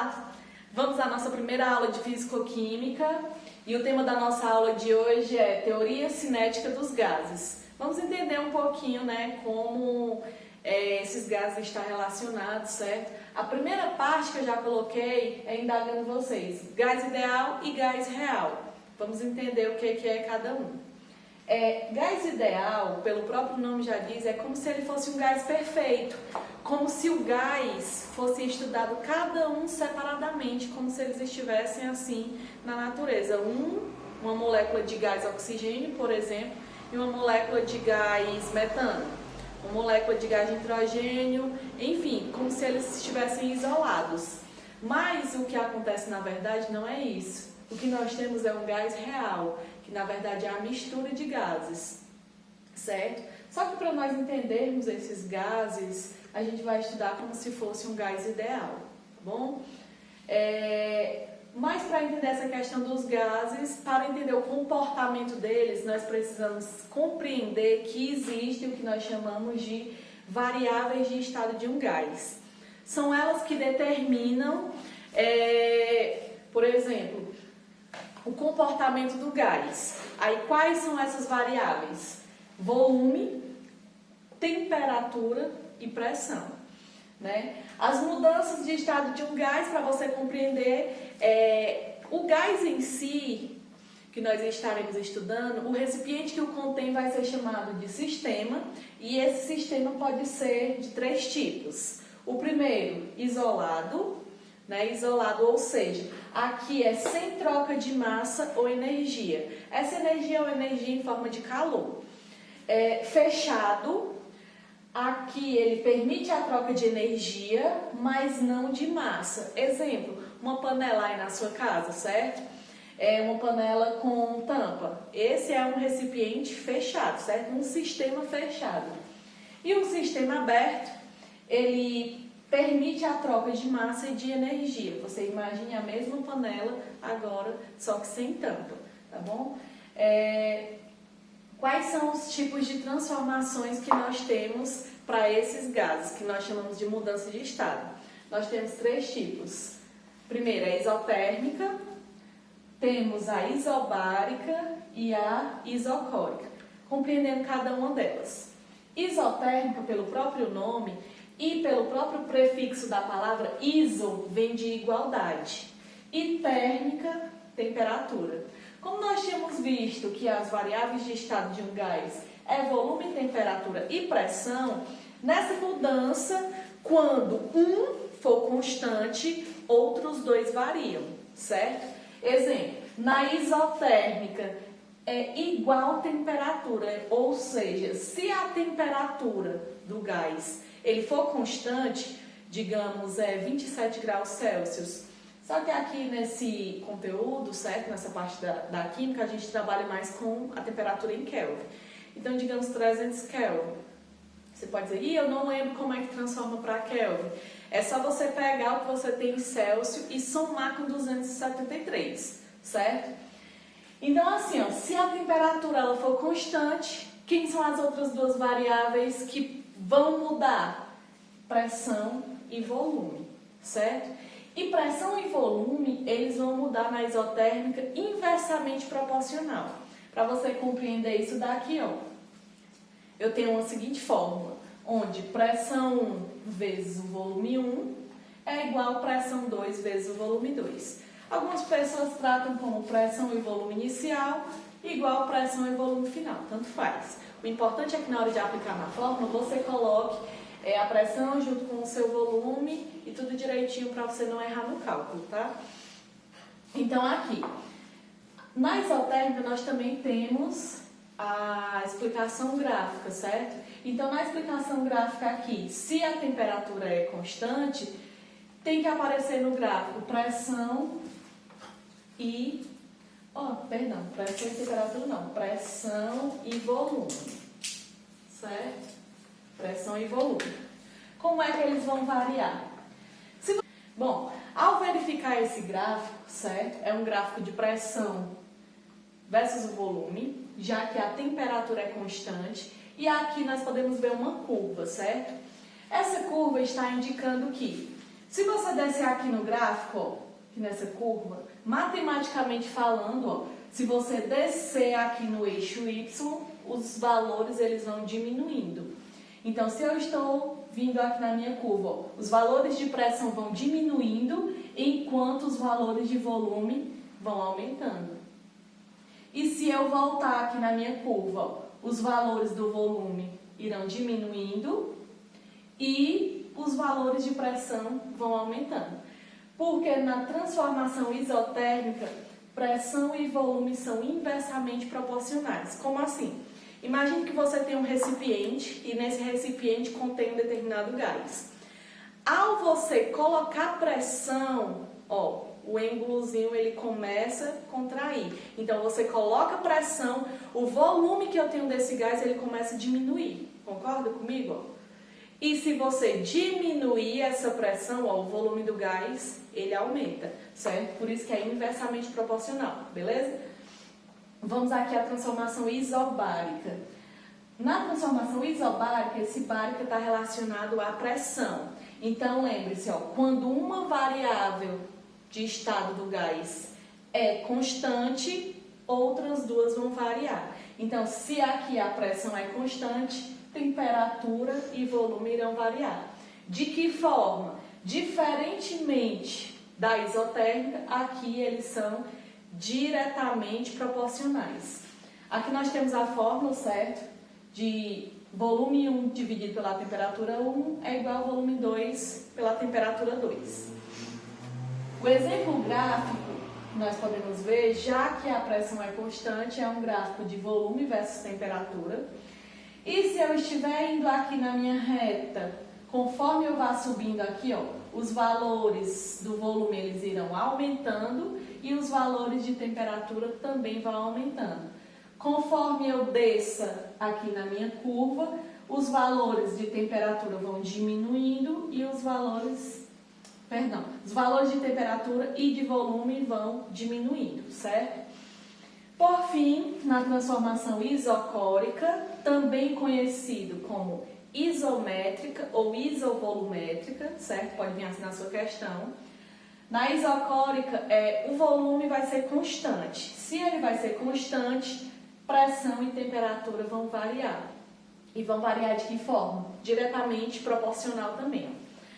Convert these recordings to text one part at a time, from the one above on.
Olá! Vamos à nossa primeira aula de Físico-Química e o tema da nossa aula de hoje é Teoria Cinética dos Gases. Vamos entender um pouquinho, como esses gases estão relacionados, certo? A primeira parte que eu já coloquei é indagando vocês, gás ideal e gás real. Vamos entender o que é cada um. Gás ideal, pelo próprio nome já diz, é como se ele fosse um gás perfeito, como se o gás fosse estudado cada um separadamente, como se eles estivessem assim na natureza. Uma molécula de gás oxigênio, por exemplo, e uma molécula de gás metano, uma molécula de gás nitrogênio, enfim, como se eles estivessem isolados. Mas o que acontece na verdade não é isso. O que nós temos é um gás real, que na verdade é a mistura de gases, certo? Só que para nós entendermos esses gases, a gente vai estudar como se fosse um gás ideal, tá bom? Mas para entender essa questão dos gases, para entender o comportamento deles, nós precisamos compreender que existe o que nós chamamos de variáveis de estado de um gás. São elas que determinam, por exemplo, o comportamento do gás. Aí, quais são essas variáveis? Volume, temperatura e pressão, As mudanças de estado de um gás, para você compreender, o gás em si, que nós estaremos estudando, o recipiente que o contém vai ser chamado de sistema, e esse sistema pode ser de 3 tipos. O primeiro, isolado, isolado, ou seja, aqui é sem troca de massa ou energia. Essa energia é uma energia em forma de calor. Fechado, aqui ele permite a troca de energia, mas não de massa. Exemplo, uma panela aí na sua casa, certo? Uma panela com tampa. Esse é um recipiente fechado, certo? Um sistema fechado. E um sistema aberto, ele permite a troca de massa e de energia. Você imagine a mesma panela agora, só que sem tampa, tá bom? Quais são os tipos de transformações que nós temos para esses gases, que nós chamamos de mudança de estado? Nós temos 3 tipos. Primeiro, a isotérmica, temos a isobárica e a isocórica, compreendendo cada uma delas. Isotérmica, pelo próprio nome, e pelo próprio prefixo da palavra iso, vem de igualdade. E térmica, temperatura. Como nós tínhamos visto que as variáveis de estado de um gás é volume, temperatura e pressão, nessa mudança, quando um for constante, outros 2 variam, certo? Exemplo, na isotérmica é igual temperatura, ou seja, se a temperatura do gás ele for constante, digamos, 27 graus Celsius. Só que aqui nesse conteúdo, certo? Nessa parte da química, a gente trabalha mais com a temperatura em Kelvin. Então, digamos 300 Kelvin. Você pode dizer, eu não lembro como é que transforma para Kelvin. É só você pegar o que você tem em Celsius e somar com 273, certo? Então, assim, se a temperatura ela for constante, quem são as outras 2 variáveis que vão mudar? Pressão e volume, certo? E pressão e volume, eles vão mudar na isotérmica inversamente proporcional. Para você compreender isso daqui, eu tenho uma seguinte fórmula, onde pressão 1 vezes o volume 1 é igual a pressão 2 vezes o volume 2. Algumas pessoas tratam como pressão e volume inicial igual a pressão e volume final, tanto faz. O importante é que na hora de aplicar na fórmula, você coloque a pressão junto com o seu volume e tudo direitinho para você não errar no cálculo, tá? Então, aqui, na isotérmica nós também temos a explicação gráfica, certo? Então, na explicação gráfica aqui, se a temperatura é constante, tem que aparecer no gráfico pressão e... pressão e temperatura não, pressão e volume, certo? Pressão e volume. Como é que eles vão variar? Bom, ao verificar esse gráfico, certo? É um gráfico de pressão versus o volume, já que a temperatura é constante, e aqui nós podemos ver uma curva, certo? Essa curva está indicando que Se você descer aqui no gráfico, ó, aqui nessa curva, matematicamente falando, ó, se você descer aqui no eixo Y, os valores eles vão diminuindo. Então, se eu estou vindo aqui na minha curva, ó, os valores de pressão vão diminuindo, enquanto os valores de volume vão aumentando. E se eu voltar aqui na minha curva, ó, os valores do volume irão diminuindo e os valores de pressão vão aumentando. Porque na transformação isotérmica, pressão e volume são inversamente proporcionais. Como assim? Imagine que você tem um recipiente e nesse recipiente contém um determinado gás. Ao você colocar pressão, ó, o êmbulozinho ele começa a contrair. Então você coloca pressão, o volume que eu tenho desse gás ele começa a diminuir. Concorda comigo? Ó? E se você diminuir essa pressão, ó, o volume do gás ele aumenta, certo? Por isso que é inversamente proporcional, beleza? Vamos aqui à transformação isobárica. Na transformação isobárica, esse bárica está relacionado à pressão. Então, lembre-se, ó, quando uma variável de estado do gás é constante, outras duas vão variar. Então, se aqui a pressão é constante, temperatura e volume irão variar. De que forma? Diferentemente da isotérmica, aqui eles são diretamente proporcionais. Aqui nós temos a fórmula, certo? De volume 1 dividido pela temperatura 1 é igual ao volume 2 pela temperatura 2. O exemplo gráfico que nós podemos ver, já que a pressão é constante, é um gráfico de volume versus temperatura. E se eu estiver indo aqui na minha reta, conforme eu vá subindo aqui, ó, os valores do volume eles irão aumentando e os valores de temperatura também vão aumentando. Conforme eu desça aqui na minha curva, os valores de temperatura vão diminuindo e os valores de temperatura e de volume vão diminuindo, certo? Por fim, na transformação isocórica, também conhecido como isométrica ou isovolumétrica, certo? Pode vir assim na sua questão. Na isocórica, o volume vai ser constante. Se ele vai ser constante, pressão e temperatura vão variar. E vão variar de que forma? Diretamente proporcional também.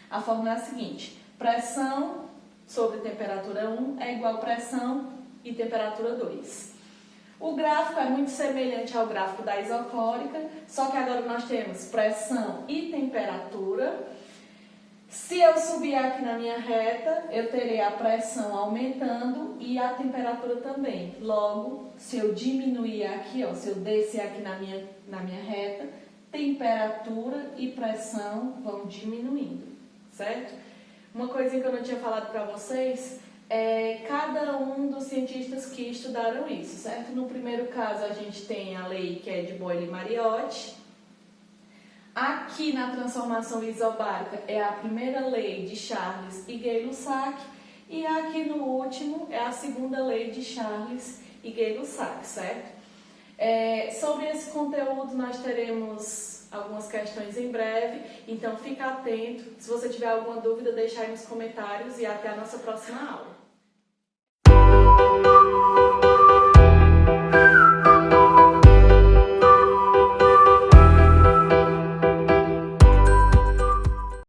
A fórmula é a seguinte: pressão sobre temperatura 1 é igual a pressão e temperatura 2. O gráfico é muito semelhante ao gráfico da isocórica, só que agora nós temos pressão e temperatura. Se eu subir aqui na minha reta, eu terei a pressão aumentando e a temperatura também. Logo, se eu diminuir aqui, ó, se eu descer aqui na minha reta, temperatura e pressão vão diminuindo, certo? Uma coisinha que eu não tinha falado para vocês é cada um dos cientistas que estudaram isso, certo? No primeiro caso, a gente tem a lei que é de Boyle-Mariotti. Aqui na transformação isobárica é a primeira lei de Charles e Gay-Lussac. E aqui no último é a segunda lei de Charles e Gay-Lussac, certo? Sobre esse conteúdo nós teremos algumas questões em breve, então fica atento. Se você tiver alguma dúvida, deixa aí nos comentários e até a nossa próxima aula.